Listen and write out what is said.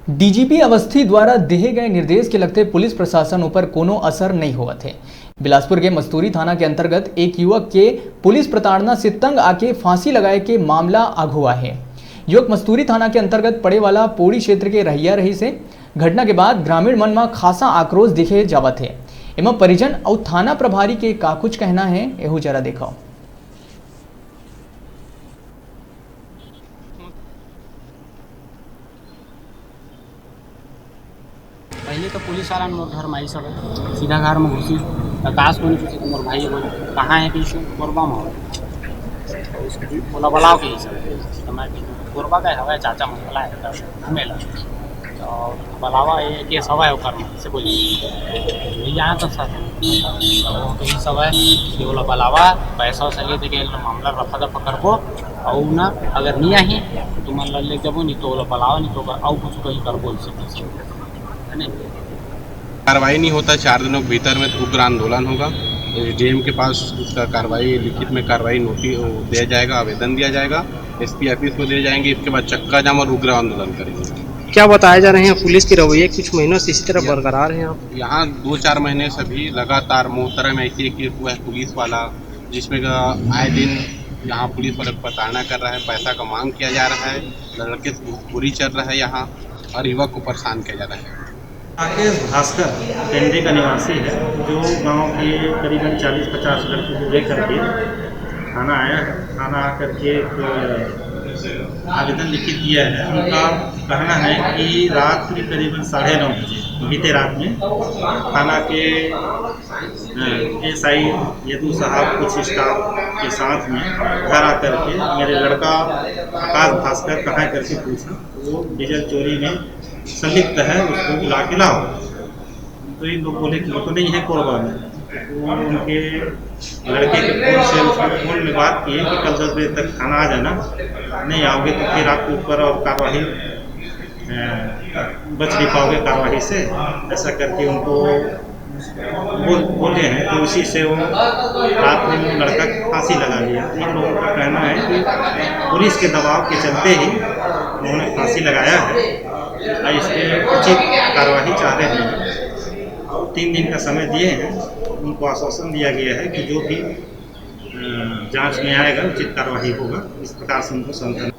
DGP Awasthi द्वारा दिए गए निर्देश के लगते पुलिस प्रशासन ऊपर कोनो असर नहीं हुआ थे। बिलासपुर के मस्तूरी थाना के अंतर्गत एक युवक के पुलिस प्रताड़ना से तंग आके फांसी लगाए के मामला आगुआ है। युवक मस्तूरी थाना के अंतर्गत पड़े वाला पोड़ी क्षेत्र के रहिया रही से घटना के बाद ग्रामीण मन में खासा आक्रोश दिखे जावत है। एवं परिजन और थाना प्रभारी के का कुछ कहना है एहू जरा देखो। पहले तो पुलिस वाला मोर घर में आई सब सीधा घर में घुसी आकाश को नहीं पूछे तो मोर भाई बोले कहाँ है कि कोरबा में बोला बुलाओ के सब मैं कोरबा गए हवा चाचा मन बुलाए घूमे ला तो बुलावा ये केस हवा है कर से बोली यहाँ तो सर कहीं सब है कि बोला बुलावा पैसा वैसा ले दे के मामला रफा दफा कर को और ना अगर नहीं आई तो मान ले जब नहीं तो बोला बुलावा नहीं तो और कुछ कहीं कर बोल सकते कार्रवाई नहीं होता 4 दिनों के भीतर में उग्र आंदोलन होगा। डीएम के पास उसका कार्रवाई लिखित में कार्रवाई नोटिस दिया जाएगा, आवेदन दिया जाएगा, एसपी ऑफिस को दिए जाएंगे। इसके बाद चक्का जाम और उग्र आंदोलन करेंगे। क्या बताया जा रहे हैं पुलिस के रवैये कुछ महीनों से इसी तरह बरकरार है? यहाँ 2-4 महीने से भी लगातार मोहतरम ऐसे केस हुआ है पुलिस वाला जिसमें आए दिन यहाँ पुलिस वाला प्रताड़ना कर रहा है, पैसा का मांग किया जा रहा है, लड़के पूरी चल रहा है यहाँ और युवक को परेशान किया जा रहा है। राकेश भास्कर पेंडे का निवासी है जो गांव के करीबन 40-50 लड़कों को लेकर के थाना आया है। थाना आकर के आवेदन लिखित किया है। उनका कहना है कि रात में करीबन 9:30 बजे बीते रात में थाना के एसआई यदु साहब कुछ स्टाफ के साथ में घर आकर के मेरे लड़का आकाश भास्कर कहाँ करके पूछा, वो डीजल चोरी में संलिप्त है, उसको बुला के लाओ। तो इन लोग बोले कि वो तो नहीं है कोरबा में। तो उनके लड़के के फोन से उसने फोन में बात की कि कल 10 बजे तक थाना आ जाना, नहीं आओगे तो फिर आपके ऊपर और कार्रवाई बच नहीं पाओगे कार्रवाई से, ऐसा करके उनको बोले हैं। तो उसी से वो रात में वो लड़का फांसी लगा लिया। इन लोगों का कहना है कि पुलिस के दबाव के चलते ही उन्होंने फांसी लगाया है। इस पर उचित कार्रवाई चाह रहे हैं। 3 दिन का समय दिए हैं। उनको आश्वासन दिया गया है कि जो भी जांच में आएगा उचित कार्रवाई होगा। इस प्रकार से उनको समझाना